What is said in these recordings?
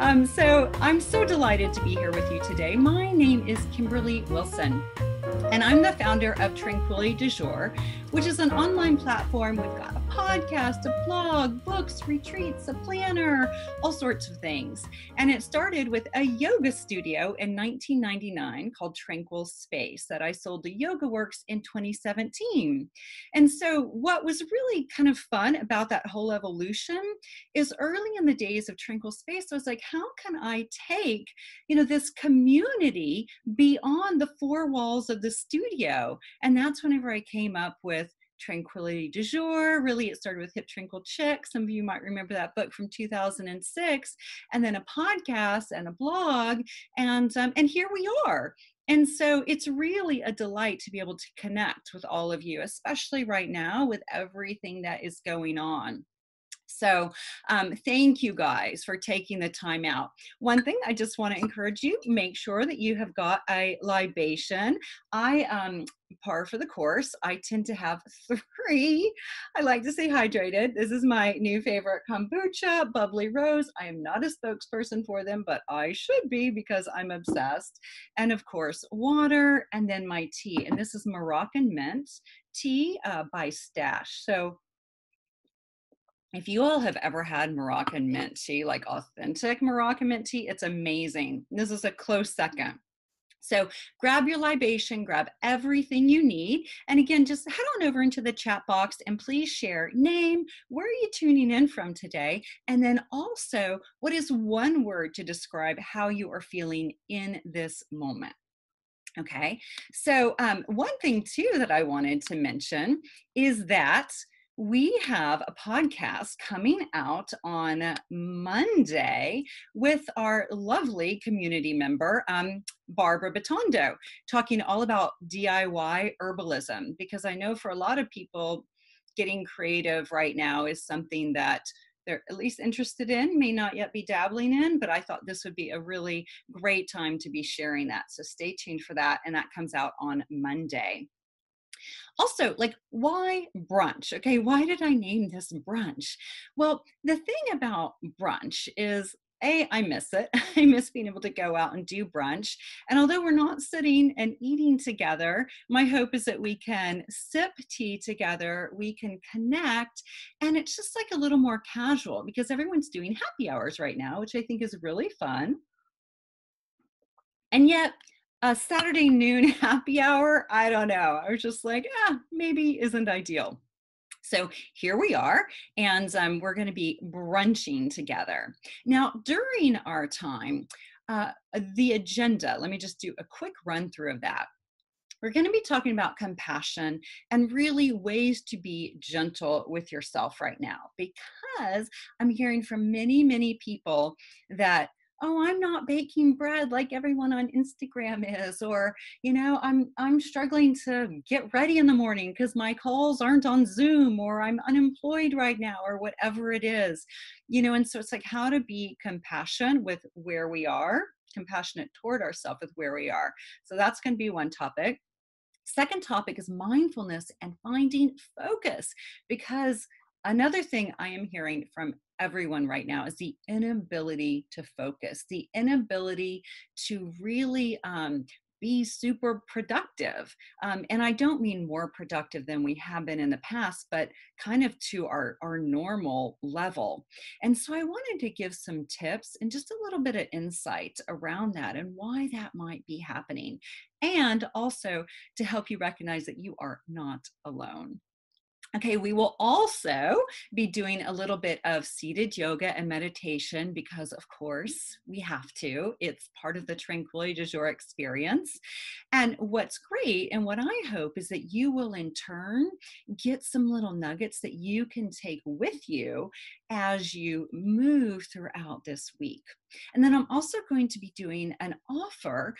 So I'm so delighted to be here with you today. My name is Kimberly Wilson, and I'm the founder of Tranquility Du Jour, which is an online platform. We've got a podcast, a blog, books, retreats, a planner, all sorts of things. And it started with a yoga studio in 1999 called Tranquil Space that I sold to YogaWorks in 2017. And so what was really kind of fun about that whole evolution is early in the days of Tranquil Space, I was like, how can I take, this community beyond the four walls of the studio? And that's whenever I came up with Tranquility Du Jour. Really, it started with Hip Tranquil Chick. Some of you might remember that book from 2006, and then a podcast and a blog, and here we are. And so it's really a delight to be able to connect with all of you, especially right now with everything that is going on. So thank you guys for taking the time out. One thing I just want to encourage you, make sure that you have got a libation. Par for the course, I tend to have 3. I like to stay hydrated. This is my new favorite: kombucha, bubbly rose. I am not a spokesperson for them, but I should be because I'm obsessed. And of course, water, and then my tea. And this is Moroccan mint tea by Stash. So if you all have ever had Moroccan mint tea, like authentic Moroccan mint tea, it's amazing. This is a close second. So grab your libation, grab everything you need. And again, just head on over into the chat box and please share name, where are you tuning in from today? And then also, what is one word to describe how you are feeling in this moment? Okay, so one thing too that I wanted to mention is that we have a podcast coming out on Monday with our lovely community member, Barbara Batondo, talking all about DIY herbalism, because I know for a lot of people, getting creative right now is something that they're at least interested in, may not yet be dabbling in, but I thought this would be a really great time to be sharing that. So stay tuned for that, and that comes out on Monday. Also, like, why brunch? Okay, why did I name this brunch? Well, the thing about brunch is, I miss it. I miss being able to go out and do brunch. And although we're not sitting and eating together, my hope is that we can sip tea together, we can connect, and it's just like a little more casual because everyone's doing happy hours right now, which I think is really fun. And yet, a Saturday noon happy hour, I don't know. I was just like, maybe isn't ideal. So here we are, and we're going to be brunching together. Now, during our time, the agenda, let me just do a quick run through of that. We're going to be talking about compassion and really ways to be gentle with yourself right now, because I'm hearing from many, many people that, oh, I'm not baking bread like everyone on Instagram is, or, I'm struggling to get ready in the morning because my calls aren't on Zoom, or I'm unemployed right now, or whatever it is, and so it's like how to be compassionate with where we are, compassionate toward ourselves with where we are. So that's going to be one topic. Second topic is mindfulness and finding focus, because another thing I am hearing from everyone right now is the inability to focus, the inability to really be super productive. And I don't mean more productive than we have been in the past, but kind of to our normal level. And so I wanted to give some tips and just a little bit of insight around that and why that might be happening. And also to help you recognize that you are not alone. Okay, we will also be doing a little bit of seated yoga and meditation because, of course, we have to. It's part of the Tranquility Du Jour experience. And what's great and what I hope is that you will in turn get some little nuggets that you can take with you as you move throughout this week. And then I'm also going to be doing an offer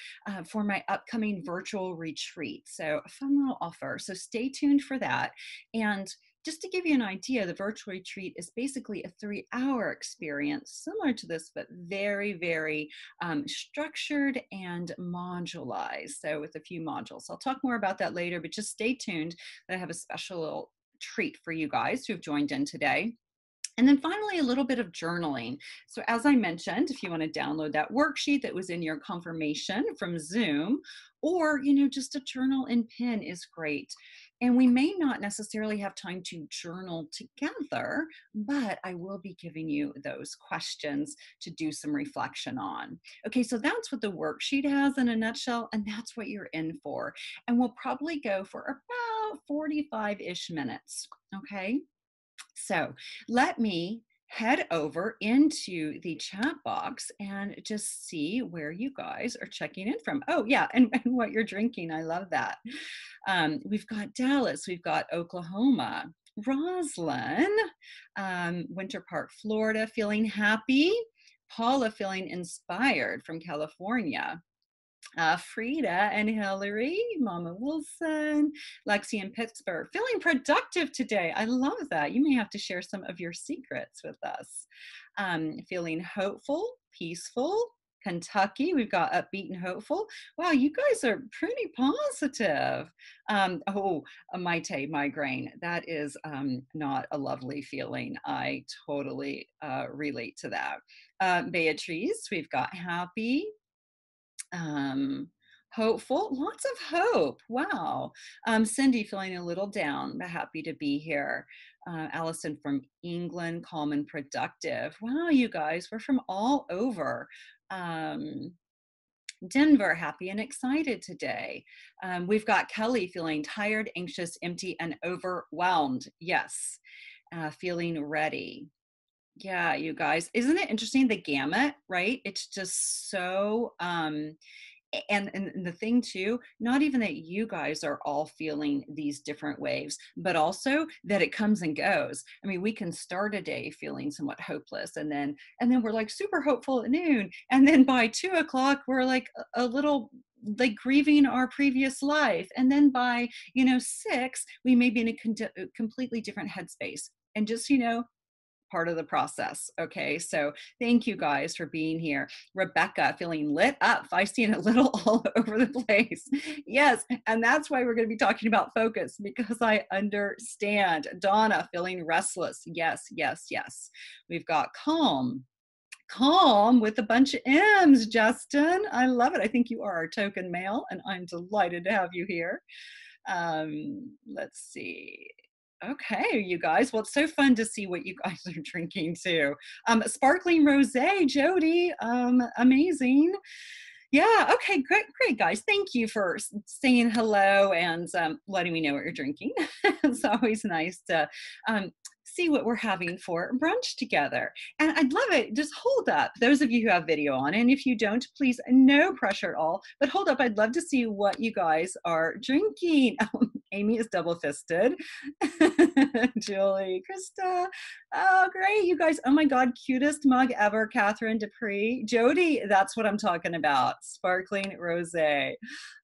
for my upcoming virtual retreat. So a fun little offer. So stay tuned for that. And just to give you an idea, the virtual retreat is basically a 3-hour experience, similar to this, but very, very structured and modularized. So with a few modules. I'll talk more about that later, but just stay tuned. I have a special little treat for you guys who have joined in today. And then finally, a little bit of journaling. So as I mentioned, if you want to download that worksheet that was in your confirmation from Zoom, or, just a journal and pen is great. And we may not necessarily have time to journal together, but I will be giving you those questions to do some reflection on. Okay, so that's what the worksheet has in a nutshell, and that's what you're in for. And we'll probably go for about 45-ish minutes. Okay. So let me head over into the chat box and just see where you guys are checking in from. Oh, yeah, and what you're drinking. I love that. We've got Dallas, we've got Oklahoma, Roslyn, Winter Park, Florida, feeling happy. Paula, feeling inspired from California. Frida and Hillary, Mama Wilson, Lexi in Pittsburgh, feeling productive today. I love that. You may have to share some of your secrets with us. Feeling hopeful, peaceful. Kentucky, we've got upbeat and hopeful. Wow, you guys are pretty positive. A Maite, migraine. That is not a lovely feeling. I totally relate to that. Beatrice, we've got happy, hopeful, lots of hope. Wow. Cindy, feeling a little down, but happy to be here. Allison from England, calm and productive. Wow, you guys, we're from all over. Denver, happy and excited today. We've got Kelly feeling tired, anxious, empty, and overwhelmed. Yes. Feeling ready. Yeah, you guys, isn't it interesting, the gamut, right? It's just so and the thing too, not even that you guys are all feeling these different waves, but also that it comes and goes. I mean, we can start a day feeling somewhat hopeless, and then we're like super hopeful at noon, and then by 2 o'clock we're like a little like grieving our previous life, and then by 6 we may be in a completely different headspace, and just part of the process. Okay, so thank you guys for being here. Rebecca, feeling lit up, feisty, and a little all over the place. Yes, and that's why we're going to be talking about focus, because I understand. Donna, feeling restless. Yes, yes, yes. We've got calm. Calm with a bunch of M's, Justin. I love it. I think you are our token male, and I'm delighted to have you here. Let's see. Okay, you guys. Well, it's so fun to see what you guys are drinking too. Sparkling rosé, Jody. Amazing. Yeah. Okay. Great. Great, guys. Thank you for saying hello and letting me know what you're drinking. It's always nice to see what we're having for brunch together. And I'd love it. Just hold up, those of you who have video on. And if you don't, please, no pressure at all. But hold up. I'd love to see what you guys are drinking. Amy is double fisted. Julie, Krista. Oh, great. You guys. Oh my God. Cutest mug ever. Catherine Dupree. Jody. That's what I'm talking about. Sparkling rosé.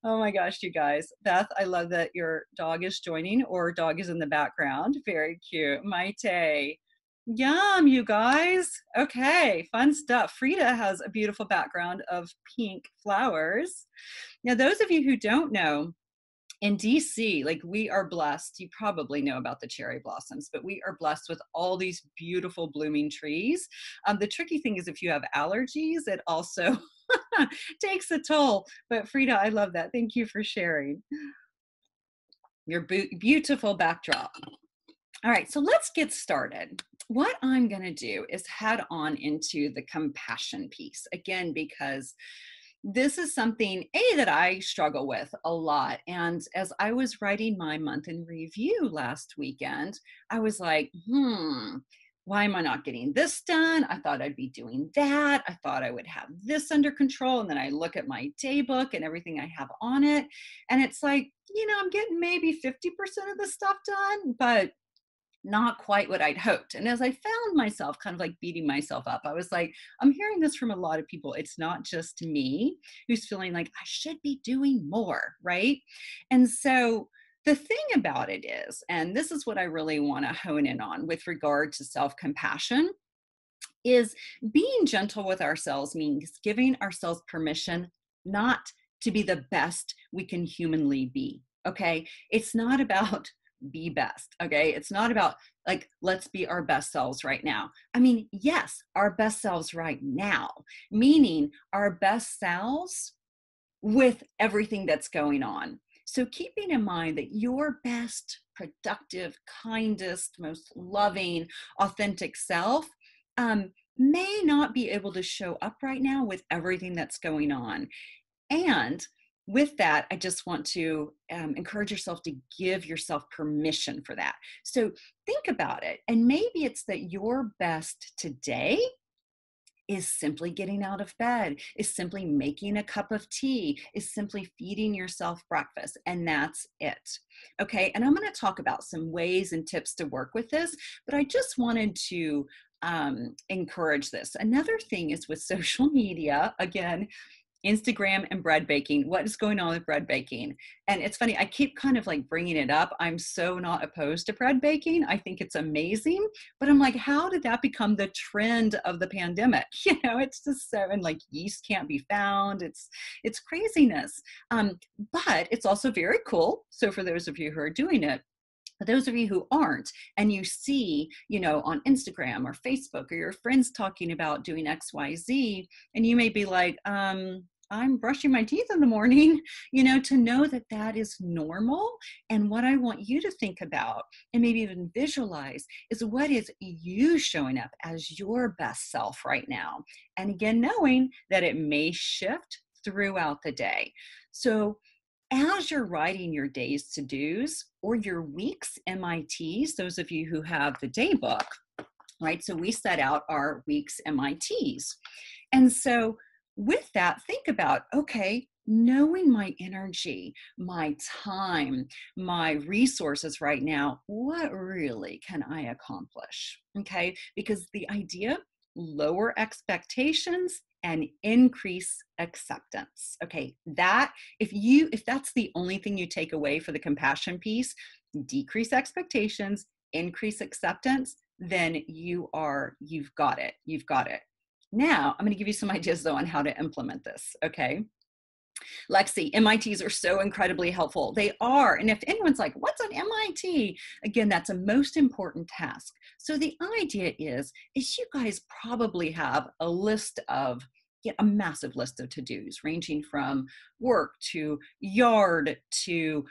Oh my gosh, you guys. Beth, I love that your dog is joining, or dog is in the background. Very cute. Maite. Yum, you guys. Okay, fun stuff. Frida has a beautiful background of pink flowers. Now, those of you who don't know, in DC, like, we are blessed. You probably know about the cherry blossoms, but we are blessed with all these beautiful blooming trees. The tricky thing is if you have allergies, it also takes a toll. But Frida, I love that. Thank you for sharing your beautiful backdrop. All right, so let's get started. What I'm going to do is head on into the compassion piece again, because this is something that I struggle with a lot. And as I was writing my month in review last weekend, I was like, why am I not getting this done? I thought I'd be doing that. I thought I would have this under control. And then I look at my day book and everything I have on it, and it's like, I'm getting maybe 50% of the stuff done, but not quite what I'd hoped. And as I found myself kind of like beating myself up, I was like, I'm hearing this from a lot of people. It's not just me who's feeling like I should be doing more, right? And so the thing about it is, and this is what I really want to hone in on with regard to self-compassion, is being gentle with ourselves means giving ourselves permission not to be the best we can humanly be. Okay? It's not about be best. Okay. It's not about like, let's be our best selves right now. I mean, yes, our best selves right now, meaning our best selves with everything that's going on. So keeping in mind that your best, productive, kindest, most loving, authentic self may not be able to show up right now with everything that's going on. And with that, I just want to encourage yourself to give yourself permission for that. So think about it. And maybe it's that your best today is simply getting out of bed, is simply making a cup of tea, is simply feeding yourself breakfast, and that's it. Okay, and I'm going to talk about some ways and tips to work with this, but I just wanted to encourage this. Another thing is with social media, again, Instagram and bread baking. What is going on with bread baking? And it's funny, I keep kind of like bringing it up. I'm so not opposed to bread baking. I think it's amazing, but I'm like, how did that become the trend of the pandemic? It's just so, and like yeast can't be found. It's craziness. But it's also very cool. So for those of you who are doing it, but those of you who aren't, and you see, on Instagram or Facebook or your friends talking about doing X, Y, Z, and you may be like, I'm brushing my teeth in the morning, to know that that is normal. And what I want you to think about and maybe even visualize is what is you showing up as your best self right now. And again, knowing that it may shift throughout the day. So as you're writing your day's to-dos or your week's MITs, those of you who have the day book, right? So we set out our week's MITs. And so with that, think about, okay, knowing my energy, my time, my resources right now, what really can I accomplish? Okay, because the idea, lower expectations and increase acceptance. Okay, that if that's the only thing you take away for the compassion piece, decrease expectations, increase acceptance, then you've got it. You've got it. Now, I'm going to give you some ideas though on how to implement this. Okay. Lexi, MITs are so incredibly helpful. They are. And if anyone's like, what's an MIT? Again, that's a most important task. So the idea is you guys probably have a list of, a massive list of to-dos ranging from work to yard to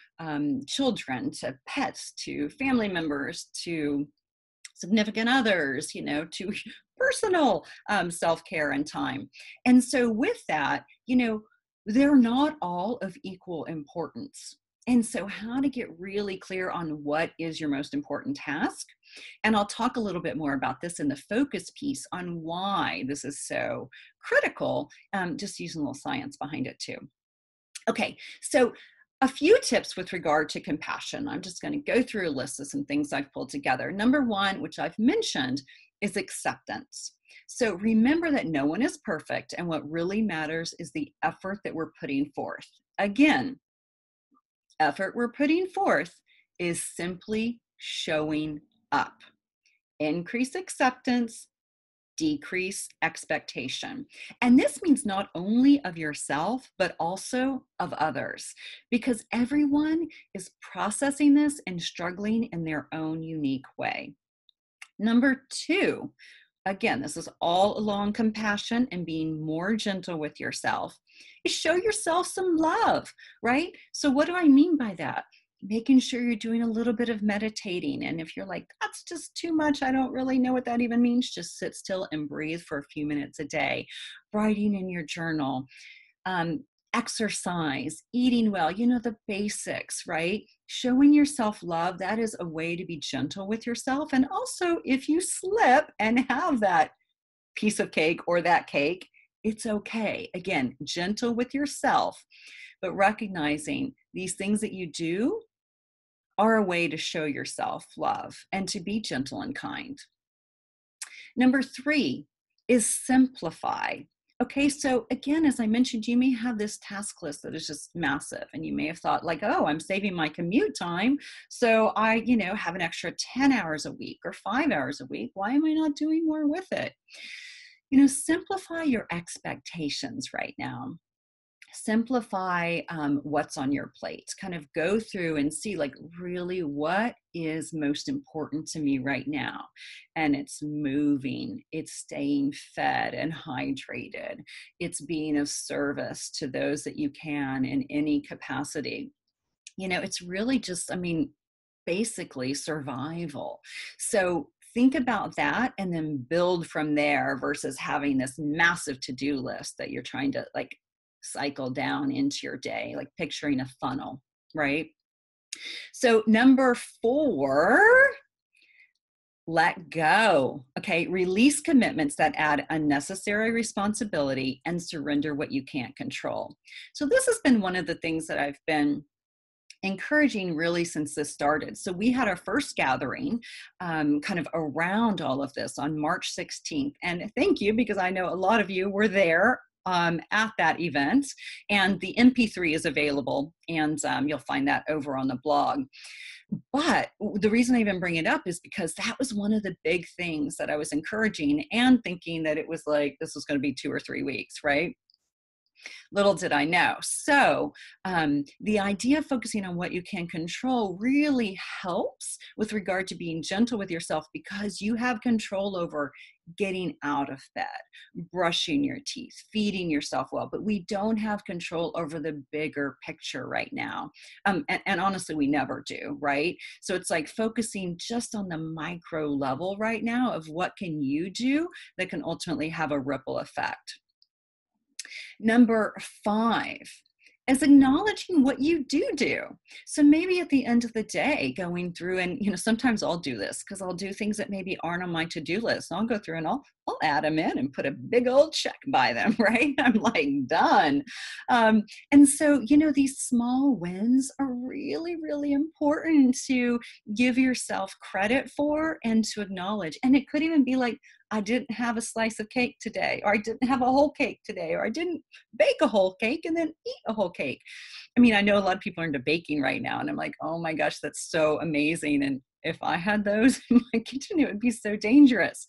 children to pets to family members to significant others, to personal self-care and time. And so with that, they're not all of equal importance. And so how to get really clear on what is your most important task. And I'll talk a little bit more about this in the focus piece on why this is so critical, just using a little science behind it too. Okay, so a few tips with regard to compassion. I'm just going to go through a list of some things I've pulled together. Number one, which I've mentioned, is acceptance. So remember that no one is perfect, and what really matters is the effort that we're putting forth. Again, effort we're putting forth is simply showing up. Increase acceptance, decrease expectation. And this means not only of yourself, but also of others, because everyone is processing this and struggling in their own unique way. Number two, again, this is all along compassion and being more gentle with yourself, is show yourself some love, right? So what do I mean by that? Making sure you're doing a little bit of meditating. And if you're like, that's just too much, I don't really know what that even means, just sit still and breathe for a few minutes a day. Writing in your journal, exercise, eating well, the basics, right? Showing yourself love, that is a way to be gentle with yourself. And also, if you slip and have that piece of cake or that cake, it's okay. Again, gentle with yourself, but recognizing these things that you do are a way to show yourself love and to be gentle and kind. Number three is simplify. Okay, so again, as I mentioned, you may have this task list that is just massive, and you may have thought like, oh, I'm saving my commute time, so I, have an extra 10 hours a week or 5 hours a week. Why am I not doing more with it? Simplify your expectations right now. simplify what's on your plate. Kind of go through and see, like, really what is most important to me right now. And it's moving, it's staying fed and hydrated, it's being of service to those that you can in any capacity. It's really just, I mean, basically survival. So think about that and then build from there versus having this massive to-do list that you're trying to like cycle down into your day, like picturing a funnel, right? So number 4, let go. Okay. Release commitments that add unnecessary responsibility and surrender what you can't control. So this has been one of the things that I've been encouraging really since this started. So we had our first gathering kind of around all of this on March 16th. And thank you, because I know a lot of you were there at that event, and the MP3 is available, and you'll find that over on the blog. But the reason I even bring it up is because that was one of the big things that I was encouraging and thinking that it was like, this was going to be 2 or 3 weeks, right? Little did I know. So the idea of focusing on what you can control really helps with regard to being gentle with yourself, because you have control over getting out of bed, brushing your teeth, feeding yourself well, but we don't have control over the bigger picture right now. And honestly, we never do, right? So it's like focusing just on the micro level right now of what can you do that can ultimately have a ripple effect. Number 5 is acknowledging what you do. So maybe at the end of the day, going through and, sometimes I'll do this because I'll do things that maybe aren't on my to-do list. I'll go through and I'll add them in and put a big old check by them, right? I'm like, done. And so, these small wins are really, really important to give yourself credit for and to acknowledge. And it could even be like, I didn't have a slice of cake today, or I didn't have a whole cake today, or I didn't bake a whole cake and then eat a whole cake. I mean, I know a lot of people are into baking right now, and I'm like, oh my gosh, that's so amazing. And if I had those in my kitchen, it would be so dangerous.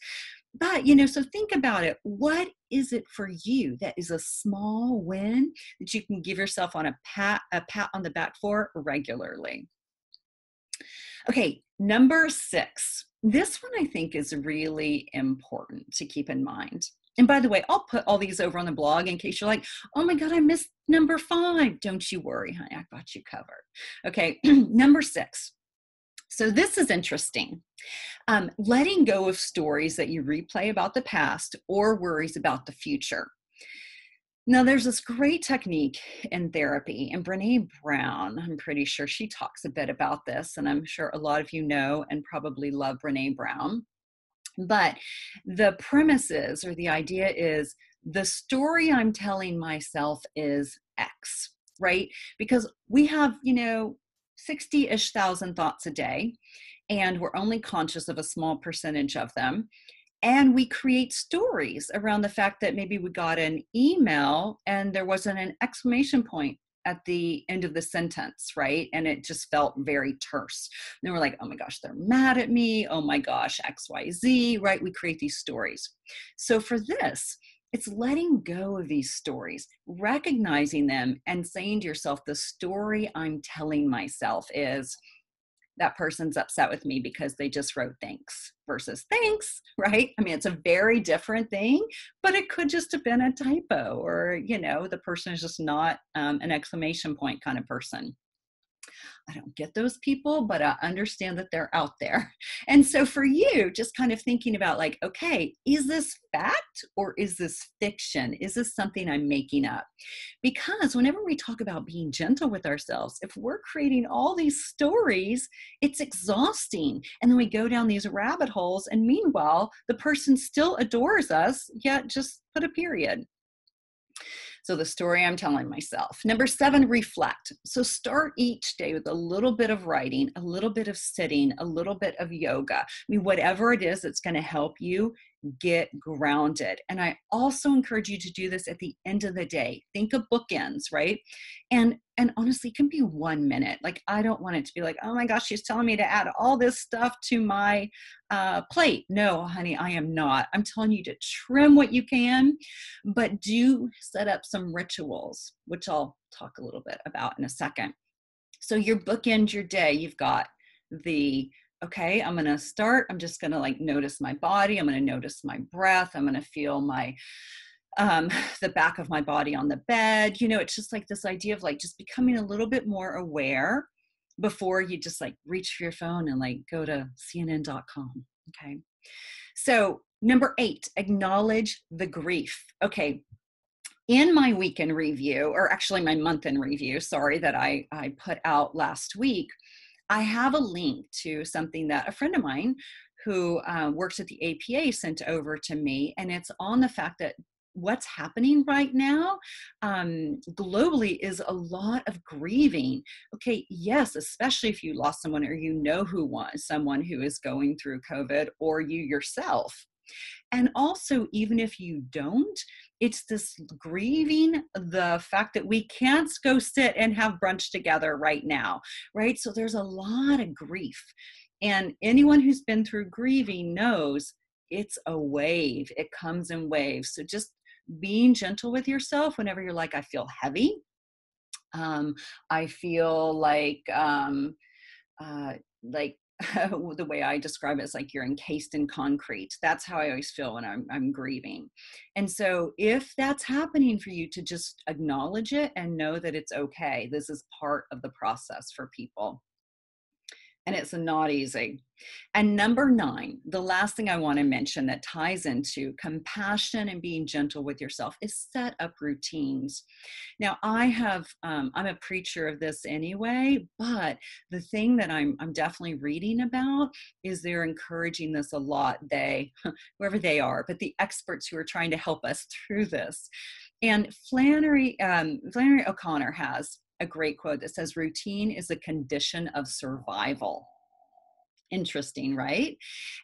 But, so think about it. What is it for you that is a small win that you can give yourself on a pat on the back for regularly? Okay, number 6. This one I think is really important to keep in mind. And by the way, I'll put all these over on the blog in case you're like, oh my God, I missed number 5. Don't you worry, honey, I got you covered. Okay, number 6. So this is interesting. Letting go of stories that you replay about the past or worries about the future. Now, there's this great technique in therapy, and Brene Brown, I'm pretty sure she talks a bit about this, and I'm sure a lot of you know and probably love Brene Brown. But the premise is, or the idea is, the story I'm telling myself is X, right? Because we have, 60-ish thousand thoughts a day, and we're only conscious of a small percentage of them. And we create stories around the fact that maybe we got an email and there wasn't an exclamation point at the end of the sentence, right? And it just felt very terse. And we're like, oh my gosh, they're mad at me. Oh my gosh, XYZ, right? We create these stories. So for this, it's letting go of these stories, recognizing them and saying to yourself, the story I'm telling myself is, that person's upset with me because they just wrote thanks versus thanks, right? I mean, it's a very different thing, but it could just have been a typo, or, the person is just not an exclamation point kind of person. I don't get those people, but I understand that they're out there. And so for you, just kind of thinking about like, okay, is this fact or is this fiction? Is this something I'm making up? Because whenever we talk about being gentle with ourselves, if we're creating all these stories, it's exhausting. And then we go down these rabbit holes. And meanwhile, the person still adores us, yet just put a period. So the story I'm telling myself. Number 7, reflect. So start each day with a little bit of writing, a little bit of sitting, a little bit of yoga. I mean, whatever it is that's going to help you get grounded. And I also encourage you to do this at the end of the day. Think of bookends, right? And honestly, it can be 1 minute. Like, I don't want it to be like, oh my gosh, she's telling me to add all this stuff to my plate. No, honey, I am not. I'm telling you to trim what you can, but do set up some rituals, which I'll talk a little bit about in a second. So your bookend your day. You've got the, okay, I'm going to start. I'm just going to like notice my body. I'm going to notice my breath. I'm going to feel my, the back of my body on the bed. You know, it's just like this idea of like just becoming a little bit more aware before you just like reach for your phone and like go to CNN.com. Okay. So number 8, acknowledge the grief. Okay. In my weekend review, or actually my month in review, sorry, that I put out last week, I have a link to something that a friend of mine who works at the APA sent over to me. And it's on the fact that what's happening right now globally is a lot of grieving. Okay, yes, especially if you lost someone or you know who was someone who is going through COVID, or you yourself. And also, even if you don't, it's this grieving the fact that we can't go sit and have brunch together right now, right? So there's a lot of grief. And anyone who's been through grieving knows it's a wave. It comes in waves. So just being gentle with yourself whenever you're like, I feel heavy. I feel like the way I describe it is like you're encased in concrete. That's how I always feel when I'm grieving. And so if that's happening for you, to just acknowledge it and know that it's okay. This is part of the process for people. And it's not easy. And number 9, the last thing I want to mention that ties into compassion and being gentle with yourself is set up routines. Now, I'm a preacher of this anyway, but the thing that I'm definitely reading about is they're encouraging this a lot. Whoever they are, but the experts who are trying to help us through this. And Flannery O'Connor has a great quote that says, routine is a condition of survival. Interesting, right?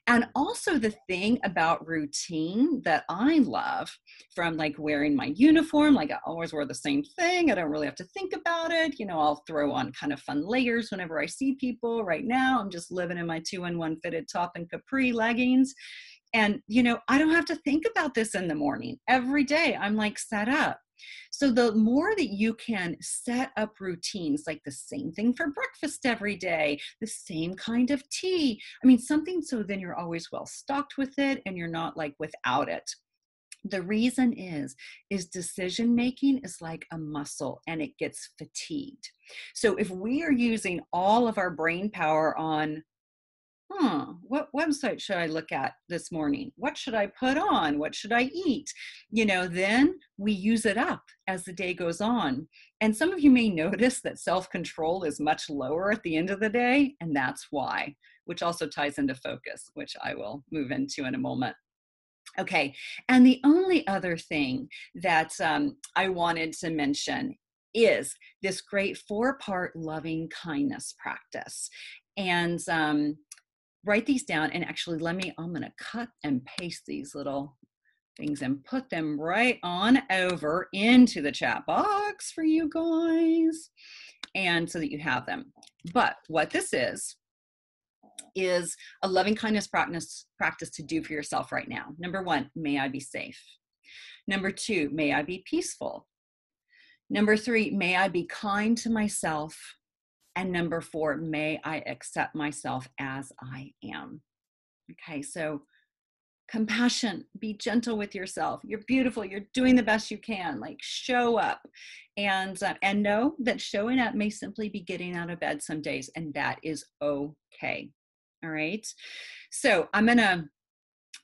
And also the thing about routine that I love, from like wearing my uniform, like I always wear the same thing. I don't really have to think about it. You know, I'll throw on kind of fun layers whenever I see people. Right now, I'm just living in my 2-in-1 fitted top and capri leggings. And, you know, I don't have to think about this in the morning. Every day I'm like set up. So the more that you can set up routines, like the same thing for breakfast every day, the same kind of tea, I mean, something so then you're always well stocked with it and you're not like without it. The reason is decision making is like a muscle and it gets fatigued. So if we are using all of our brain power on, what website should I look at this morning? What should I put on? What should I eat? You know, then we use it up as the day goes on. And some of you may notice that self-control is much lower at the end of the day, and that's why, which also ties into focus, which I will move into in a moment. Okay, and the only other thing that I wanted to mention is this great 4-part loving kindness practice. And write these down, and actually I'm going to cut and paste these little things and put them right on over into the chat box for you guys, and so that you have them. But what this is a loving kindness practice to do for yourself right now. Number 1, may I be safe. Number 2, may I be peaceful. Number 3, may I be kind to myself. And number 4, may I accept myself as I am. Okay, so compassion, be gentle with yourself. You're beautiful. You're doing the best you can. Like, show up, and know that showing up may simply be getting out of bed some days, and that is okay. All right. So I'm going to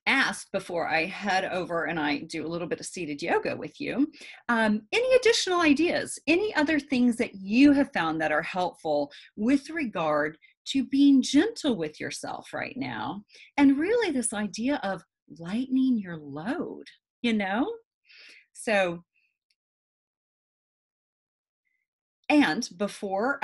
ask, before I head over and I do a little bit of seated yoga with you, any additional ideas, any other things that you have found that are helpful with regard to being gentle with yourself right now, and really this idea of lightening your load, you know? So And before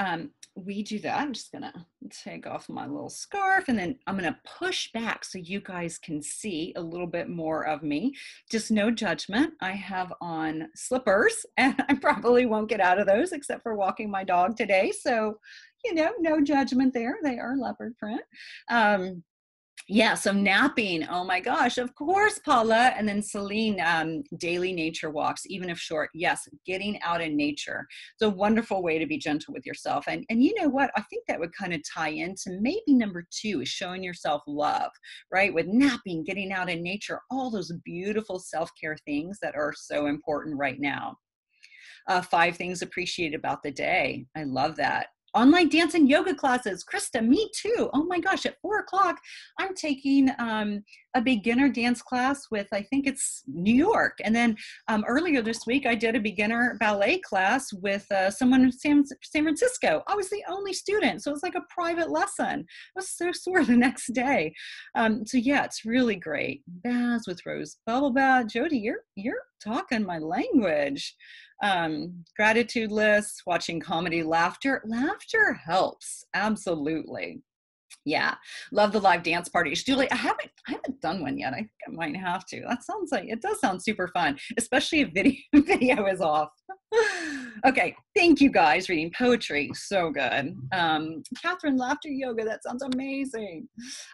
we do that, I'm just gonna take off my little scarf and then I'm gonna push back so you guys can see a little bit more of me. Just no judgment. I have on slippers and I probably won't get out of those except for walking my dog today. So, you know, no judgment there. They are leopard print. Yeah, so napping, oh my gosh, of course, Paula. And then Celine, daily nature walks, even if short. Yes, getting out in nature. It's a wonderful way to be gentle with yourself. And you know what? I think that would kind of tie into maybe number 2 is showing yourself love, right? With napping, getting out in nature, all those beautiful self-care things that are so important right now. 5 things appreciated about the day. I love that. Online dance and yoga classes. Krista, me too. Oh my gosh, at 4 o'clock, I'm taking a beginner dance class with, I think it's New York. And then earlier this week, I did a beginner ballet class with someone in San Francisco. I was the only student, so it was like a private lesson. I was so sore the next day. So yeah, it's really great. Baths with Rose Bubble Bath. Jody, you're talking my language. Gratitude lists, watching comedy, laughter helps, absolutely. Yeah, love the live dance parties. Julie, I haven't done one yet. I think I might have to. That sounds like, it does sound super fun, especially if video is off. Okay, thank you guys. Reading poetry, so good. Catherine, laughter yoga, that sounds amazing.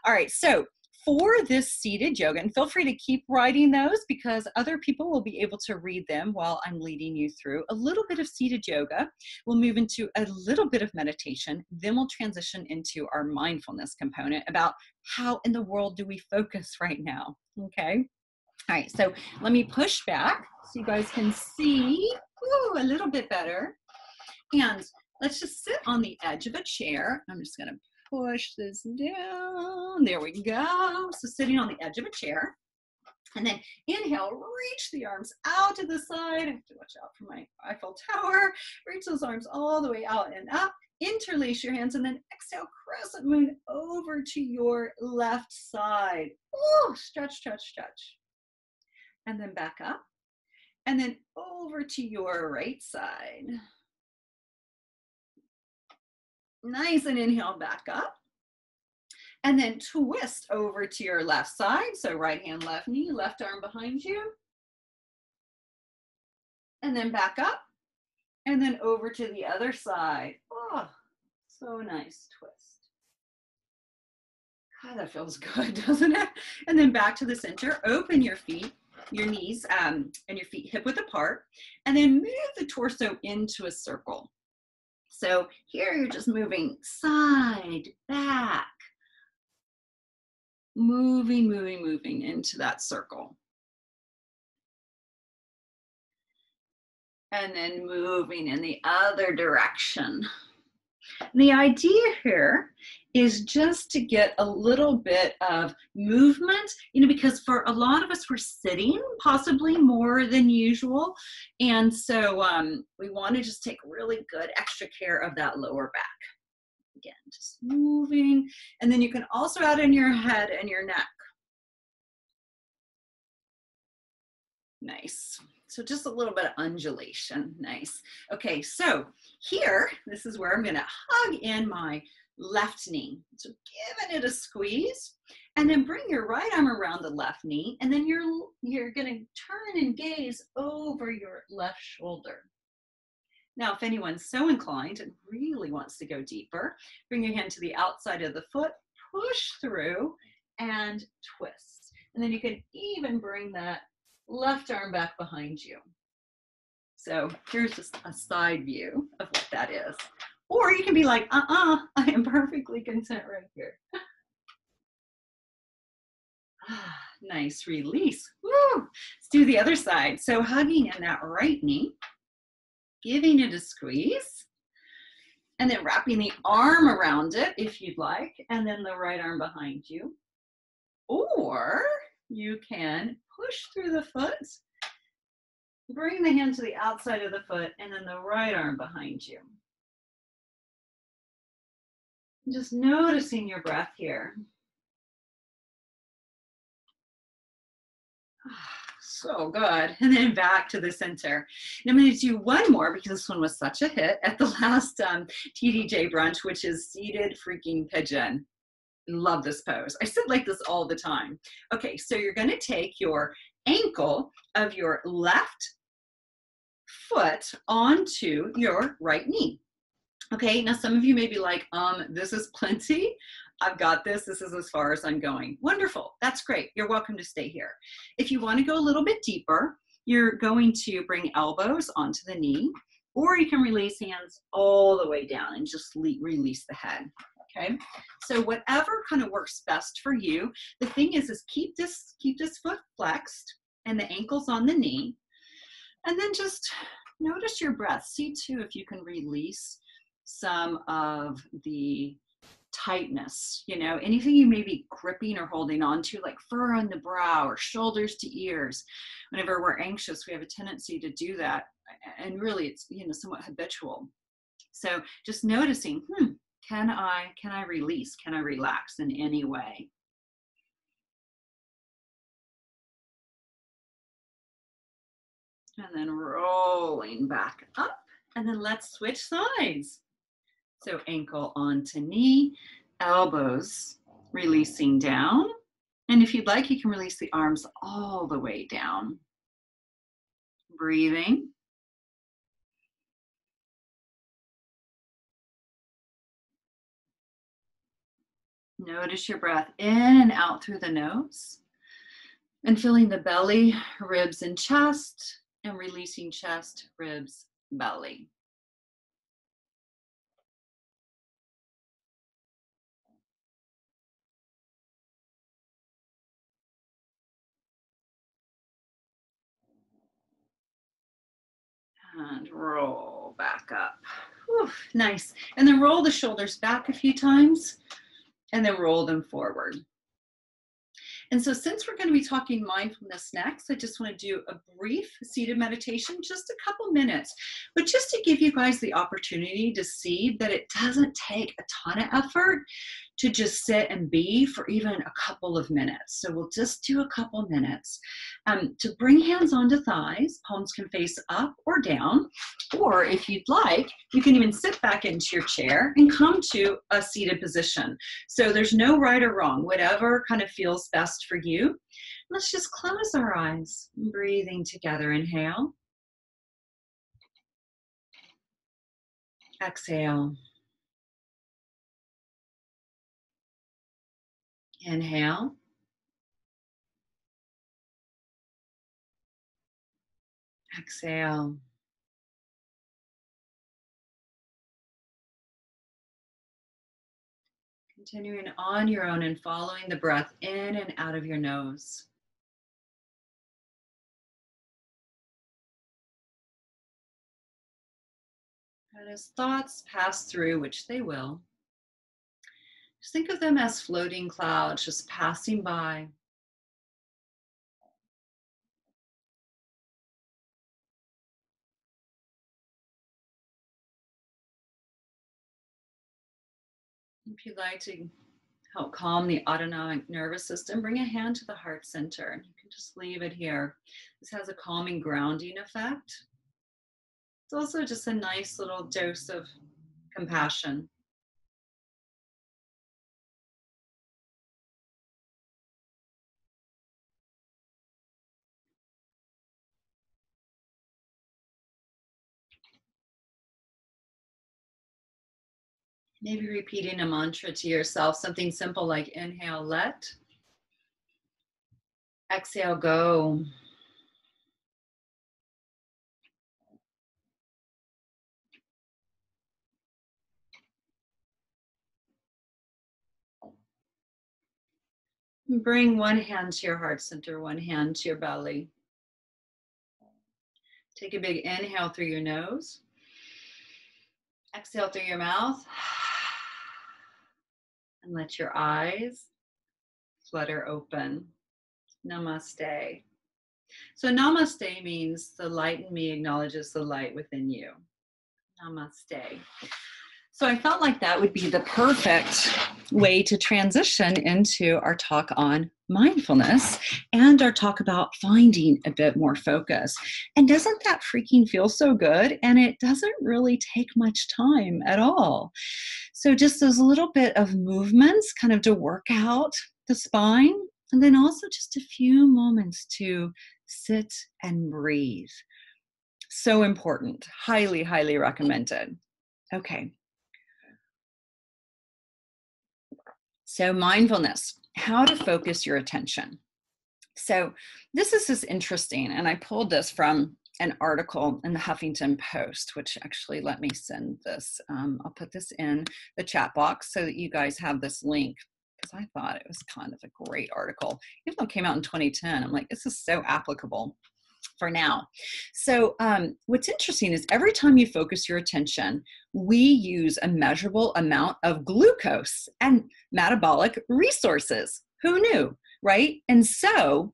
All right, so for this seated yoga, and feel free to keep writing those because other people will be able to read them while I'm leading you through a little bit of seated yoga. We'll move into a little bit of meditation, then we'll transition into our mindfulness component about how in the world do we focus right now, okay? All right, so let me push back so you guys can see a little bit better. And let's just sit on the edge of a chair. I'm just gonna push this down. There we go. So sitting on the edge of a chair. And then inhale, reach the arms out to the side. I have to watch out for my Eiffel Tower. Reach those arms all the way out and up. Interlace your hands and then exhale, crescent moon over to your left side. Ooh, stretch, stretch, stretch. And then back up. And then over to your right side. Nice, and inhale back up. And then twist over to your left side. So right hand, left knee, left arm behind you. And then back up. And then over to the other side. Oh, so nice twist. God, that feels good, doesn't it? And then back to the center. Open your feet, your knees, and your feet hip width apart. And then move the torso into a circle. So here you're just moving side, back, moving into that circle. And then moving in the other direction. And the idea here is just to get a little bit of movement, because for a lot of us, we're sitting possibly more than usual. And so we want to just take really good extra care of that lower back. Again, just moving. And then you can also add in your head and your neck. Nice. So just a little bit of undulation. Nice. Okay, so here, this is where I'm going to hug in my left knee. So giving it a squeeze, and then bring your right arm around the left knee, and then you're going to turn and gaze over your left shoulder. Now, if anyone's so inclined and really wants to go deeper, bring your hand to the outside of the foot, push through, and twist. And then you can even bring that left arm back behind you. So here's just a side view of what that is. Or you can be like, I am perfectly content right here. Nice release. Woo! Let's do the other side. So hugging in that right knee, giving it a squeeze, and then wrapping the arm around it if you'd like, and then the right arm behind you. Or you can push through the foot, bring the hand to the outside of the foot, and then the right arm behind you. Just noticing your breath here. So good. And then back to the center. And I'm going to do one more because this one was such a hit at the last TDJ brunch, which is seated freaking pigeon. Love this pose. I sit like this all the time. Okay, so you're going to take your ankle of your left foot onto your right knee. Okay, now some of you may be like, this is plenty. I've got this. This is as far as I'm going. Wonderful. That's great. You're welcome to stay here. If you want to go a little bit deeper, you're going to bring elbows onto the knee, or you can release hands all the way down and just release the head. Okay, so whatever kind of works best for you. The thing is keep this foot flexed and the ankles on the knee, and then just notice your breath. See too if you can release some of the tightness, you know, anything you may be gripping or holding on to, like fur on the brow or shoulders to ears. Whenever we're anxious, we have a tendency to do that, and really it's, you know, somewhat habitual. So just noticing, can I release? Can I relax in any way? And then rolling back up, and then let's switch sides. So ankle onto knee, elbows releasing down. And if you'd like, you can release the arms all the way down. Breathing. Notice your breath in and out through the nose. And feeling the belly, ribs, and chest, and releasing chest, ribs, belly. And roll back up. Whew, nice. And then roll the shoulders back a few times, and then roll them forward. And so since we're going to be talking mindfulness next, I just want to do a brief seated meditation, just a couple minutes, but just to give you guys the opportunity to see that it doesn't take a ton of effort to just sit and be for even a couple of minutes. So we'll just do a couple minutes. To bring hands onto thighs, palms can face up or down, or if you'd like, you can even sit back into your chair and come to a seated position. So there's no right or wrong, whatever kind of feels best for you. Let's just close our eyes, breathing together. Inhale. Exhale. Inhale. Exhale. Continuing on your own and following the breath in and out of your nose. And as thoughts pass through, which they will, just think of them as floating clouds just passing by. If you'd like to help calm the autonomic nervous system, bring a hand to the heart center, and you can just leave it here. This has a calming, grounding effect. It's also just a nice little dose of compassion. Maybe repeating a mantra to yourself, something simple like inhale, let. Exhale, go. Bring one hand to your heart center, one hand to your belly. Take a big inhale through your nose. Exhale through your mouth. And let your eyes flutter open. Namaste. So namaste means the light in me acknowledges the light within you. Namaste. So I felt like that would be the perfect way to transition into our talk on mindfulness and our talk about finding a bit more focus. And doesn't that freaking feel so good? And it doesn't really take much time at all. So just those little bit of movements kind of to work out the spine, and then also just a few moments to sit and breathe. So important. Highly, highly recommended. Okay. So mindfulness, how to focus your attention. So this is just interesting. And I pulled this from an article in the Huffington Post, which actually let me send this. I'll put this in the chat box so that you guys have this link, because I thought it was kind of a great article. Even though it came out in 2010, I'm like, this is so applicable for now. So what's interesting is every time you focus your attention, we use a measurable amount of glucose and metabolic resources. Who knew, right? And so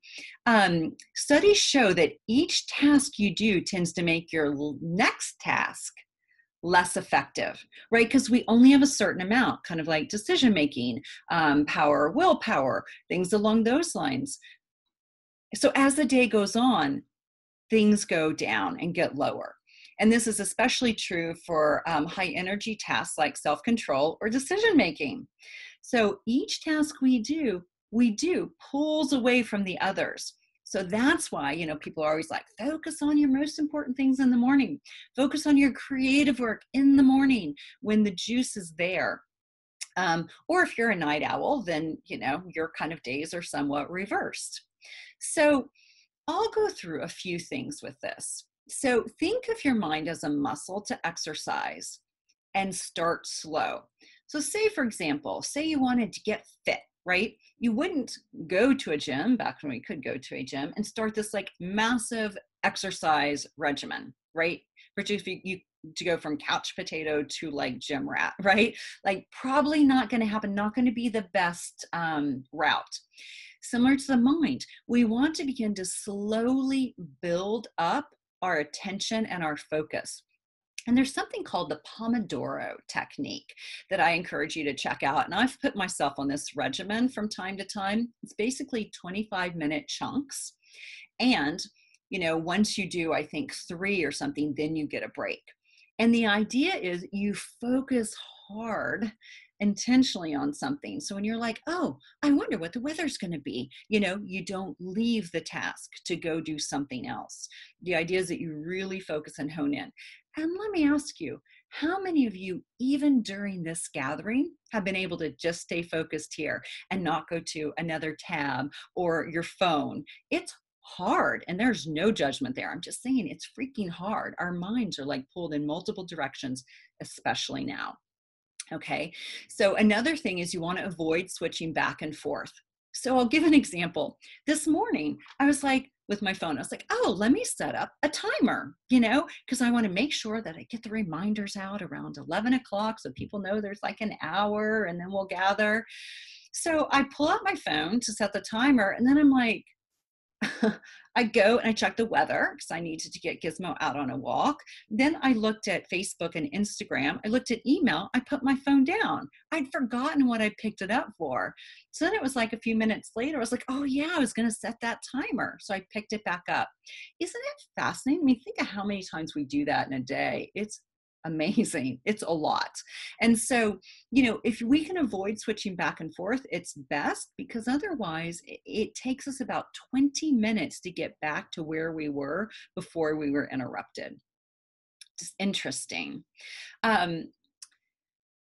studies show that each task you do tends to make your next task less effective, right? Because we only have a certain amount, kind of like decision making, power, willpower, things along those lines. So as the day goes on, things go down and get lower. And this is especially true for high energy tasks like self-control or decision making. So each task we do pulls away from the others. So that's why, people are always like, focus on your most important things in the morning. Focus on your creative work in the morning when the juice is there. Or if you're a night owl, then, your kind of days are somewhat reversed. So I'll go through a few things with this. So think of your mind as a muscle to exercise and start slow. So say, for example, say you wanted to get fit, right? You wouldn't go to a gym back when we could go to a gym and start this like massive exercise regimen, right? Particularly if you to go from couch potato to like gym rat, right? Like probably not going to happen, not going to be the best route. Similar to the mind, we want to begin to slowly build up our attention and our focus. And there's something called the Pomodoro technique that I encourage you to check out. And I've put myself on this regimen from time to time. It's basically 25-minute chunks. And, once you do, I think 3 or something, then you get a break. And the idea is you focus hard intentionally on something. So when you're like, oh, I wonder what the weather's going to be, you don't leave the task to go do something else. The idea is that you really focus and hone in. And let me ask you, how many of you, even during this gathering, have been able to just stay focused here and not go to another tab or your phone? It's hard, and there's no judgment there. I'm just saying it's freaking hard. Our minds are like pulled in multiple directions, especially now. Okay, so another thing is you want to avoid switching back and forth. So I'll give an example. This morning, I was like, with my phone, I was like, oh, let me set up a timer, because I want to make sure that I get the reminders out around 11 o'clock so people know there's like an hour and then we'll gather. So I pull out my phone to set the timer, and then I'm like, I go and I check the weather because I needed to get Gizmo out on a walk. Then I looked at Facebook and Instagram. I looked at email. I put my phone down. I'd forgotten what I picked it up for. So then it was like a few minutes later, I was like, oh yeah, I was going to set that timer. So I picked it back up. Isn't it fascinating? I mean, think of how many times we do that in a day. It's amazing. It's a lot. And so, if we can avoid switching back and forth, it's best, because otherwise it takes us about 20 minutes to get back to where we were before we were interrupted. Just interesting.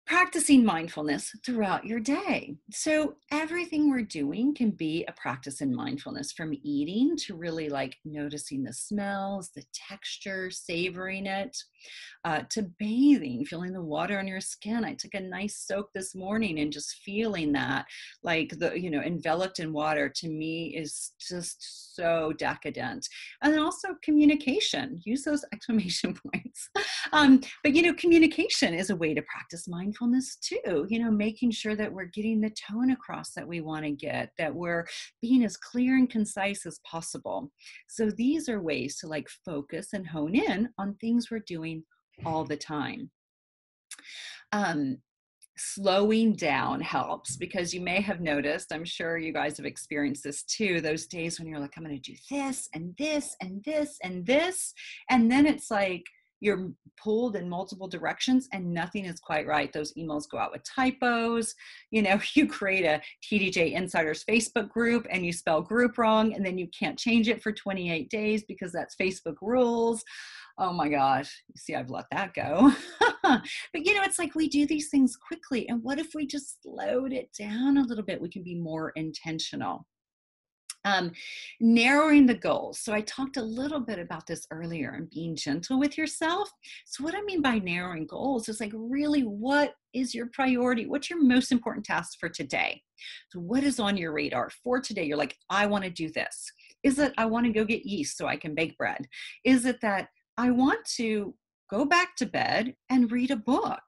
Practicing mindfulness throughout your day. So everything we're doing can be a practice in mindfulness, from eating to really like noticing the smells, the texture, savoring it, to bathing, feeling the water on your skin. I took a nice soak this morning and just feeling that, like enveloped in water, to me is just so decadent. And then also communication, use those exclamation points. But communication is a way to practice mindfulness too, making sure that we're getting the tone across that we want to get, that we're being as clear and concise as possible. So these are ways to like focus and hone in on things we're doing all the time. Um, Slowing down helps, because you may have noticed, I'm sure you guys have experienced this too, those days when you're like, I'm going to do this and this and this and this. And then it's like you're pulled in multiple directions and nothing is quite right. Those emails go out with typos. You create a TDJ Insiders Facebook group and you spell group wrong, and then you can't change it for 28 days because that's Facebook rules. Oh my gosh, you see, I've let that go. But it's like we do these things quickly. And what if we just slowed it down a little bit? We can be more intentional. Narrowing the goals. So I talked a little bit about this earlier, and being gentle with yourself. So what I mean by narrowing goals is like, really, what is your priority? What's your most important task for today? So what is on your radar for today? You're like, I want to do this. Is it, I want to go get yeast so I can bake bread? Is it that I want to go back to bed and read a book?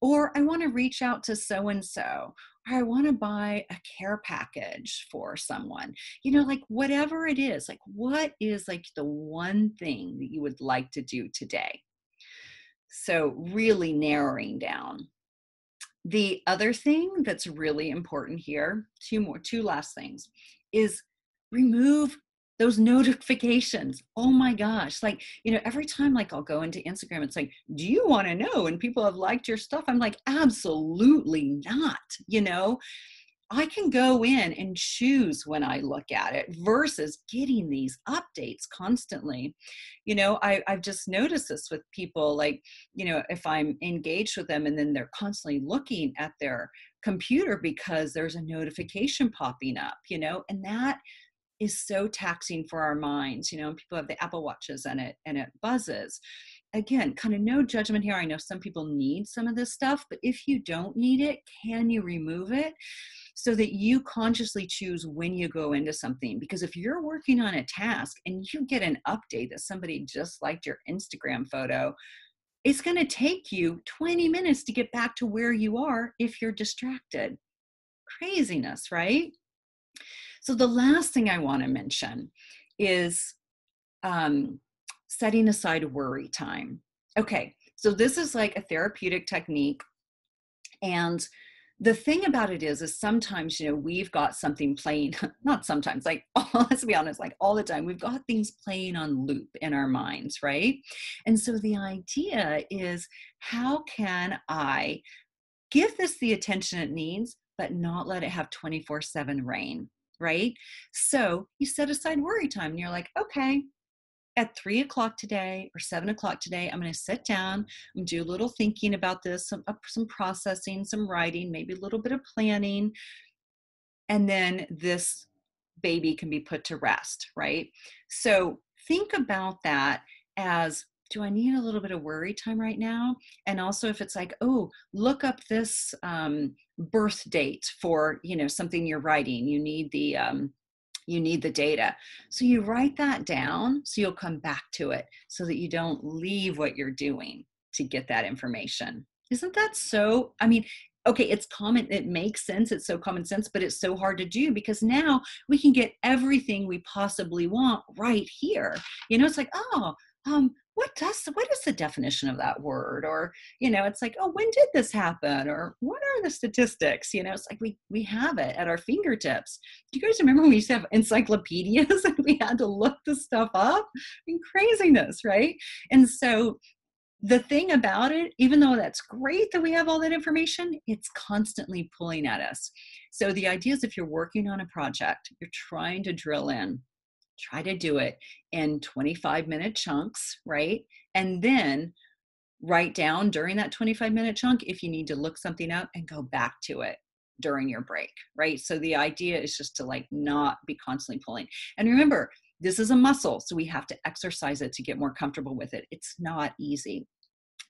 Or I want to reach out to so-and-so, or I want to buy a care package for someone, like whatever it is, like what is like the one thing that you would like to do today? So really narrowing down. The other thing that's really important here, two last things, is remove those notifications. Oh my gosh. Like, every time like I'll go into Instagram, it's like, do you want to know? And people have liked your stuff. I'm like, absolutely not. I can go in and choose when I look at it versus getting these updates constantly. I've just noticed this with people, like, if I'm engaged with them and then they're constantly looking at their computer because there's a notification popping up, and that is so taxing for our minds. And people have the Apple Watches and it buzzes. Again, kind of no judgment here. I know some people need some of this stuff, but if you don't need it, can you remove it so that you consciously choose when you go into something? Because if you're working on a task and you get an update that somebody just liked your Instagram photo, it's going to take you 20 minutes to get back to where you are if you're distracted. Craziness, right? So the last thing I want to mention is setting aside worry time. Okay, so this is like a therapeutic technique. And the thing about it is sometimes, we've got something playing, not sometimes, like, let's be honest, like all the time, we've got things playing on loop in our minds, right? And so the idea is, how can I give this the attention it needs, but not let it have 24/7 reign, right? So you set aside worry time and you're like, okay, at 3 o'clock today or 7 o'clock today, I'm going to sit down and do a little thinking about this, some processing, some writing, maybe a little bit of planning. And then this baby can be put to rest, right? So think about that as, do I need a little bit of worry time right now? And also if it's like, oh, look up this birth date for, something you're writing, you need the data. So you write that down so you'll come back to it so that you don't leave what you're doing to get that information. Isn't that so? Okay, it's common, it makes sense, it's so common sense, but it's so hard to do because now we can get everything we possibly want right here. It's like, oh, what is the definition of that word? Or, it's like, oh, when did this happen? Or what are the statistics? It's like we have it at our fingertips. Do you guys remember when we used to have encyclopedias and we had to look this stuff up? Craziness, right? And so the thing about it, even though that's great that we have all that information, it's constantly pulling at us. So the idea is, if you're working on a project, you're trying to drill in, try to do it in 25-minute chunks, right? And then write down during that 25-minute chunk if you need to look something up and go back to it during your break, right? So the idea is just to like not be constantly pulling. And remember, this is a muscle, so we have to exercise it to get more comfortable with it. It's not easy.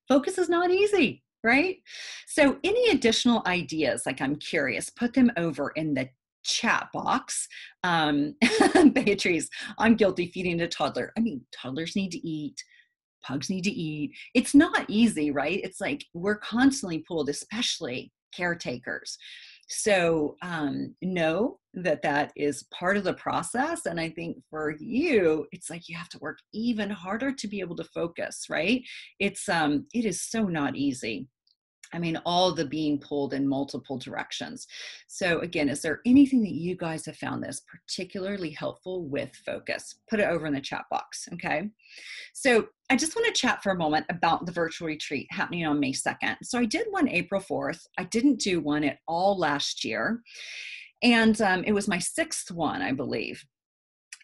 Focus is not easy, right? So any additional ideas, like, I'm curious, put them over in the chat box. Beatrice, I'm guilty feeding a toddler. Toddlers need to eat. Pugs need to eat. It's not easy, right? It's like we're constantly pulled, especially caretakers. So know that is part of the process. And I think for you, it's like you have to work even harder to be able to focus, right? It is so not easy. I mean, all the being pulled in multiple directions. So again, is there anything that you guys have found this particularly helpful with focus? Put it over in the chat box, okay? So I just want to chat for a moment about the virtual retreat happening on May 2nd. So I did one April 4th. I didn't do one at all last year. And it was my 6th one, I believe.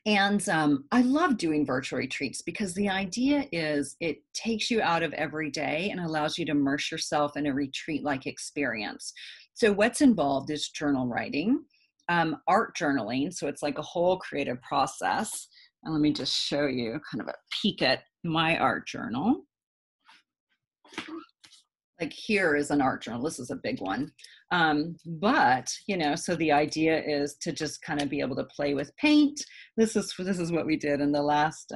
And I love doing virtual retreats because the idea is it takes you out of every day and allows you to immerse yourself in a retreat-like experience. So what's involved is journal writing, art journaling. So it's like a whole creative process. And let me just show you kind of a peek at my art journal. Like here is an art journal. This is a big one. But, you know, so the idea is to just kind of be able to play with paint. This is what we did in the last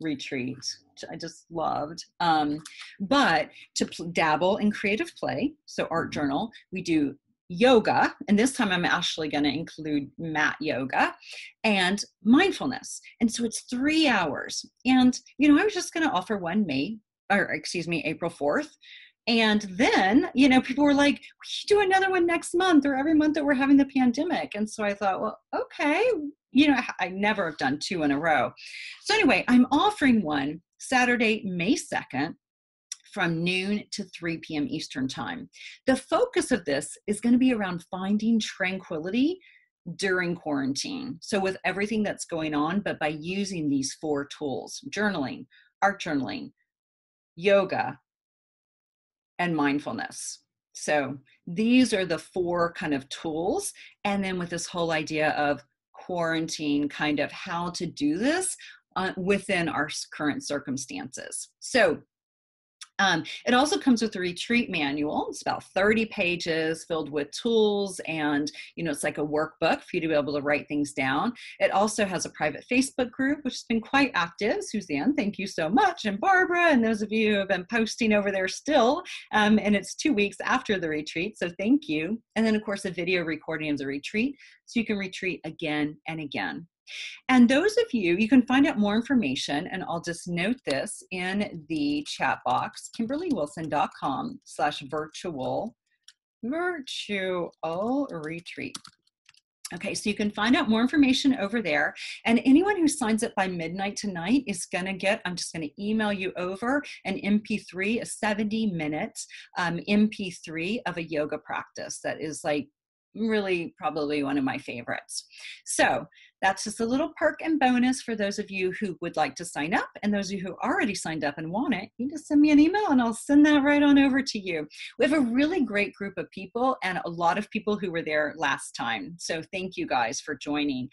retreat, which I just loved. But to dabble in creative play, so art journal, we do yoga, and this time I'm actually going to include mat yoga and mindfulness. And so it's 3 hours. And, you know, I was just going to offer one April 4th. And then, you know, people were like, we should do another one next month or every month that we're having the pandemic. And so I thought, well, okay, you know, I never have done 2 in a row. So anyway, I'm offering one Saturday, May 2nd from noon to 3 p.m. Eastern time. The focus of this is going to be around finding tranquility during quarantine. So with everything that's going on, but by using these 4 tools: journaling, art journaling, yoga, and mindfulness. So these are the 4 kind of tools. And then with this whole idea of quarantine, kind of how to do this within our current circumstances. So it also comes with a retreat manual. It's about 30 pages filled with tools, and, you know, it's like a workbook for you to be able to write things down. It also has a private Facebook group, which has been quite active. Suzanne, thank you so much. And Barbara, and those of you who have been posting over there still. And it's 2 weeks after the retreat, so thank you. And then, of course, a video recording of the retreat, so you can retreat again and again. And those of you, you can find out more information, and I'll just note this in the chat box, KimberlyWilson.com/virtual retreat. Okay, so you can find out more information over there. And anyone who signs up by midnight tonight is going to get, I'm just going to email you over an MP3, a 70-minute MP3 of a yoga practice that is like really probably one of my favorites. So that's just a little perk and bonus for those of you who would like to sign up. And those of you who already signed up and want it, you just send me an email and I'll send that right on over to you. We have a really great group of people and a lot of people who were there last time. So thank you guys for joining.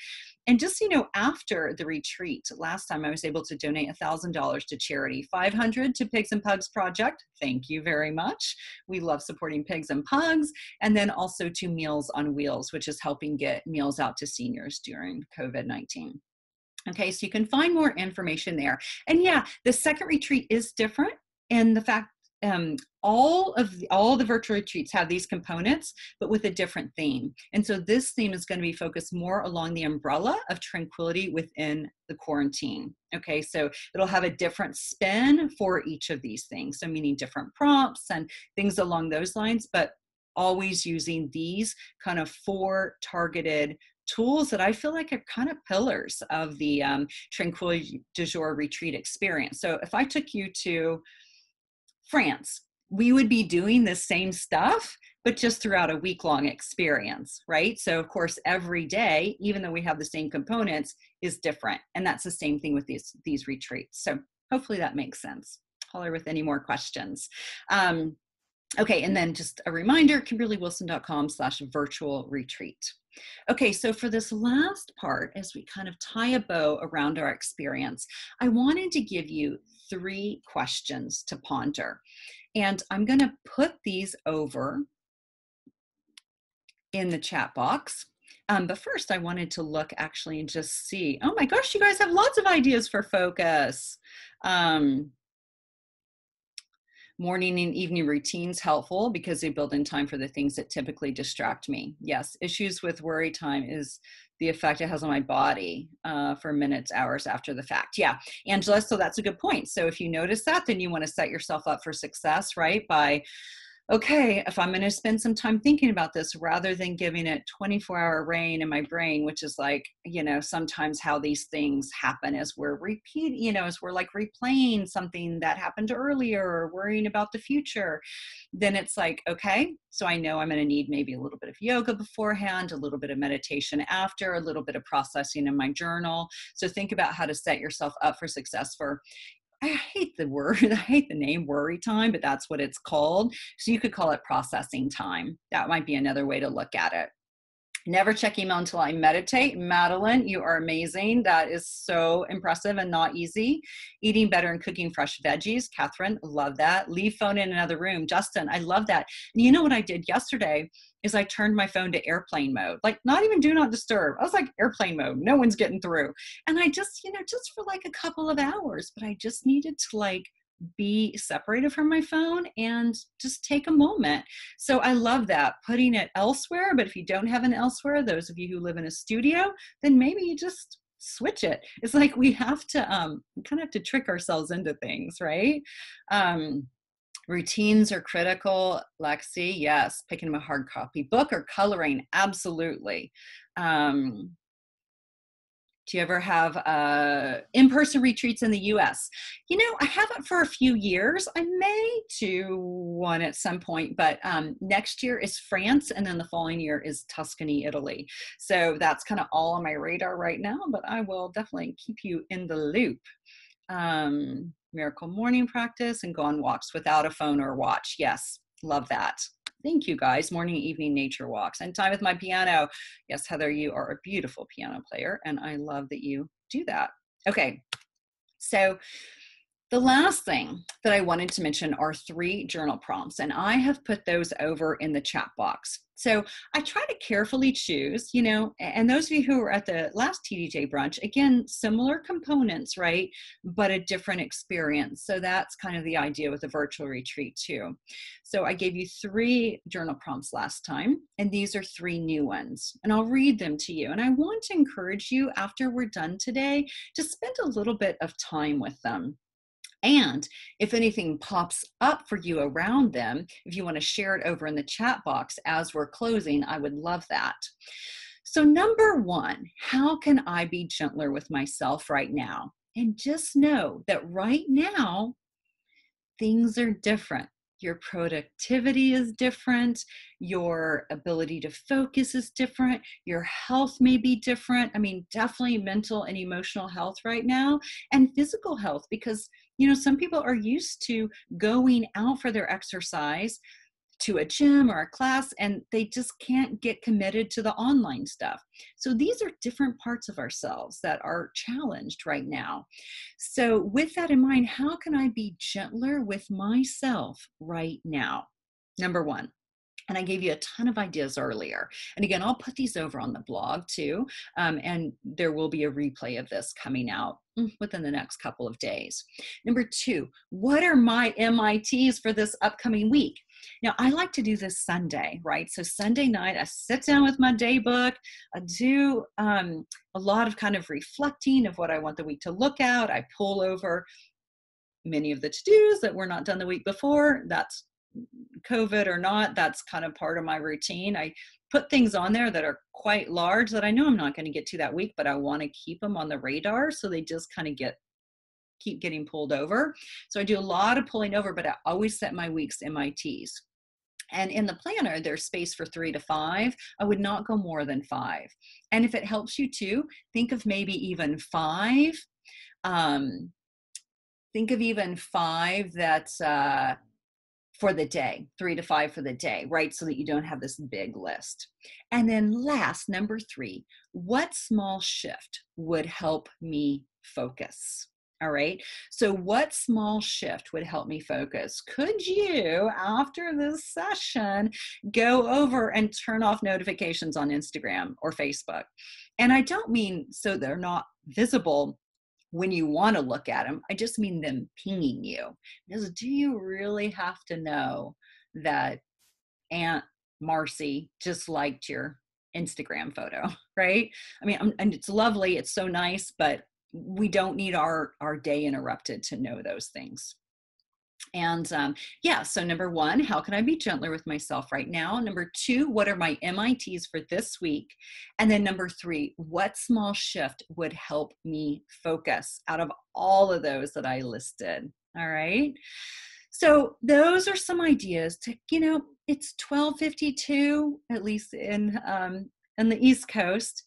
And just, you know, after the retreat, last time I was able to donate $1,000 to charity, $500 to Pigs and Pugs Project. Thank you very much. We love supporting pigs and pugs. And then also to Meals on Wheels, which is helping get meals out to seniors during COVID-19. Okay, so you can find more information there. And yeah, the second retreat is different in the fact all the virtual retreats have these components, but with a different theme. And so this theme is going to be focused more along the umbrella of tranquility within the quarantine. Okay, so it'll have a different spin for each of these things. So meaning different prompts and things along those lines, but always using these kind of 4 targeted tools that I feel like are kind of pillars of the Tranquility du Jour retreat experience. So if I took you to France, we would be doing the same stuff, but just throughout a week-long experience, right? So of course, every day, even though we have the same components, is different. And that's the same thing with these retreats. So hopefully that makes sense. Holler with any more questions. Okay, and then just a reminder, KimberlyWilson.com/virtual retreat. Okay, so for this last part, as we kind of tie a bow around our experience, I wanted to give you 3 questions to ponder. And I'm going to put these over in the chat box. But first, I wanted to look actually and just see, oh my gosh, you guys have lots of ideas for focus. Morning and evening routines helpful because they build in time for the things that typically distract me. Yes, issues with worry time is the effect it has on my body for minutes, hours after the fact. Yeah, Angela, so that's a good point. So if you notice that, then you want to set yourself up for success, right? By okay, if I'm going to spend some time thinking about this rather than giving it 24-hour reign in my brain, which is like, sometimes how these things happen as we're as we're like replaying something that happened earlier or worrying about the future, then it's like, okay, so I know I'm going to need maybe a little bit of yoga beforehand, a little bit of meditation after, a little bit of processing in my journal. So think about how to set yourself up for success for, I hate the word, I hate the name worry time, but that's what it's called. So you could call it processing time. That might be another way to look at it. Never check email until I meditate. Madeline, you are amazing. That is so impressive and not easy. Eating better and cooking fresh veggies. Catherine, love that. Leave phone in another room. Justin, I love that. And you know what I did yesterday is I turned my phone to airplane mode, like not even do not disturb. I was like airplane mode. No one's getting through. And I just, just for like a couple of hours, but I just needed to like be separated from my phone and just take a moment. So I love that, putting it elsewhere. But if you don't have an elsewhere, those of you who live in a studio, then maybe you just switch it. It's like we have to kind of have to trick ourselves into things, right? Routines are critical. Lexi, yes. Picking up a hard copy book or coloring, absolutely. Do you ever have in-person retreats in the US? I haven't for a few years. I may do one at some point, but next year is France, and then the following year is Tuscany, Italy. So that's kind of all on my radar right now, but I will definitely keep you in the loop. Miracle morning practice and go on walks without a phone or watch. Yes, love that. Thank you guys. Morning, evening nature walks and time with my piano. Yes, Heather, you are a beautiful piano player, and I love that you do that. Okay, so the last thing that I wanted to mention are 3 journal prompts, and I have put those over in the chat box. So I try to carefully choose, and those of you who were at the last TDJ brunch, again, similar components, right? But a different experience. So that's kind of the idea with the virtual retreat too. So I gave you 3 journal prompts last time, and these are 3 new ones, and I'll read them to you. And I want to encourage you after we're done today, to spend a little bit of time with them. And if anything pops up for you around them, if you want to share it over in the chat box as we're closing, I would love that. So number 1, how can I be gentler with myself right now? And just know that right now, things are different. Your productivity is different. Your ability to focus is different. Your health may be different. I mean, definitely mental and emotional health right now, and physical health, because some people are used to going out for their exercise to a gym or a class, and they just can't get committed to the online stuff. So these are different parts of ourselves that are challenged right now. So with that in mind, how can I be gentler with myself right now? Number 1. And I gave you a ton of ideas earlier. And again, I'll put these over on the blog too. And there will be a replay of this coming out within the next couple of days. Number 2, what are my MITs for this upcoming week? Now, I like to do this Sunday, right? So Sunday night, I sit down with my day book. I do a lot of kind of reflecting of what I want the week to look at. I pull over many of the to-dos that were not done the week before. That's COVID or not, that's kind of part of my routine. I put things on there that are quite large that I know I'm not going to get to that week, but I want to keep them on the radar so they just kind of keep getting pulled over. So I do a lot of pulling over, but I always set my week's MITs. And in the planner, there's space for 3 to 5. I would not go more than 5. And if it helps you too, think of maybe even 5. Think of even 5 that's for the day, 3 to 5 for the day, right? So that you don't have this big list. And then last, number 3, what small shift would help me focus? All right. So what small shift would help me focus? Could you, after this session, go over and turn off notifications on Instagram or Facebook? And I don't mean so they're not visible when you want to look at them. I just mean them pinging you. Because do you really have to know that Aunt Marcy just liked your Instagram photo, right? I mean, and it's lovely, it's so nice, but we don't need our day interrupted to know those things. And yeah, so number one, how can I be gentler with myself right now? Number two, what are my MITs for this week? And then number three, what small shift would help me focus out of all of those that I listed? All right. So those are some ideas to, it's 12:52, at least in the East Coast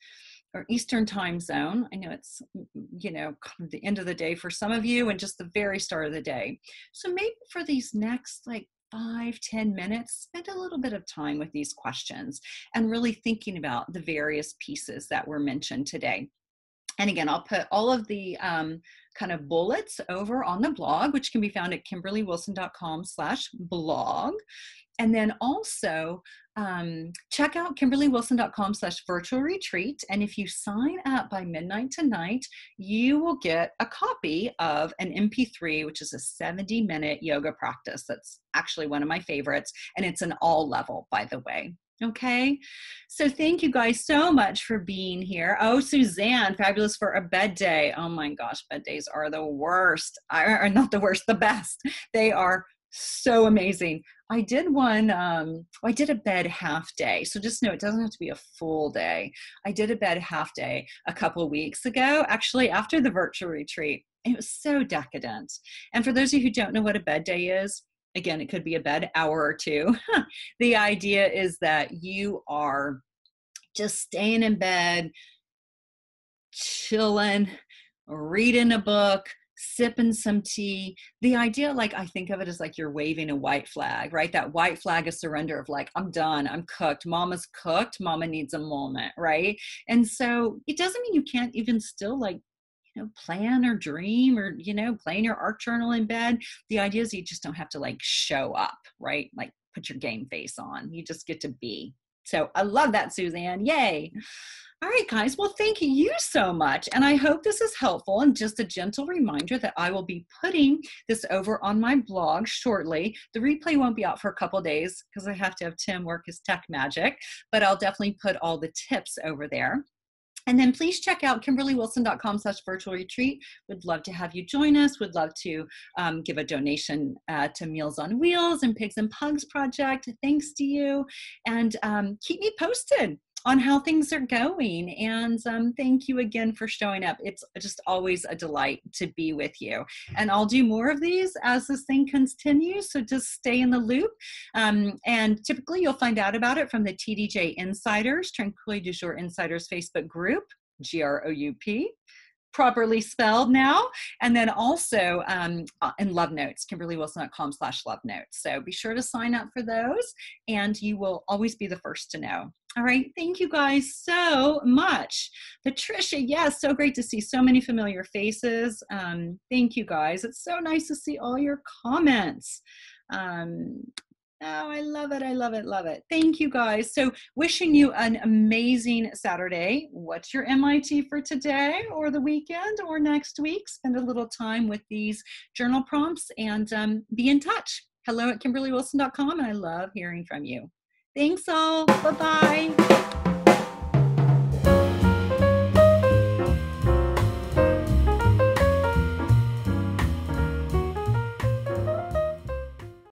or Eastern time zone. I know it's, kind of the end of the day for some of you and just the very start of the day. So maybe for these next 5-10 minutes, spend a little bit of time with these questions and really thinking about the various pieces that were mentioned today. And again, I'll put all of the kind of bullets over on the blog, which can be found at kimberlywilson.com/blog. And then also check out kimberlywilson.com/virtual retreat. And if you sign up by midnight tonight, you will get a copy of an MP3, which is a 70-minute yoga practice. That's actually one of my favorites. And it's an all level, by the way. Okay, so thank you guys so much for being here. Oh, Suzanne, fabulous for a bed day. Oh my gosh, bed days are the worst. Are not the worst, the best. They are so amazing. I did one, I did a bed half day. So just know it doesn't have to be a full day. I did a bed half day a couple of weeks ago, actually after the virtual retreat. It was so decadent. And for those of you who don't know what a bed day is, again, it could be a bed hour or two. The idea is that you are just staying in bed, chilling, reading a book, sipping some tea. The idea, I think of it as you're waving a white flag, right? That white flag of surrender of I'm done, I'm cooked, mama's cooked, mama needs a moment, right? And so it doesn't mean you can't even still plan or dream or, playing your art journal in bed. The idea is you just don't have to show up, right? Put your game face on. You just get to be. So I love that, Suzanne. Yay. All right, guys. Well, thank you so much. And I hope this is helpful, and just a gentle reminder that I will be putting this over on my blog shortly. The replay won't be out for a couple days because I have to have Tim work his tech magic, but I'll definitely put all the tips over there. And then please check out kimberlywilson.com/virtual retreat. Would love to have you join us. Would love to give a donation to Meals on Wheels and Pigs and Pugs Project. Thanks to you. And keep me posted on how things are going. And thank you again for showing up. It's just always a delight to be with you. And I'll do more of these as this thing continues. So just stay in the loop. And typically you'll find out about it from the TDJ Insiders, Tranquility Du Jour Insiders Facebook group, GROUP. Properly spelled now. And then also in Love Notes, kimberlywilson.com/love notes. So be sure to sign up for those and you will always be the first to know. All right. Thank you guys so much. Patricia, yes, so great to see so many familiar faces. Thank you guys. It's so nice to see all your comments. Oh, I love it. I love it. Love it. Thank you guys. So wishing you an amazing Saturday. What's your MIT for today or the weekend or next week? Spend a little time with these journal prompts and be in touch. Hello@kimberlywilson.com. And I love hearing from you. Thanks all. Bye-bye.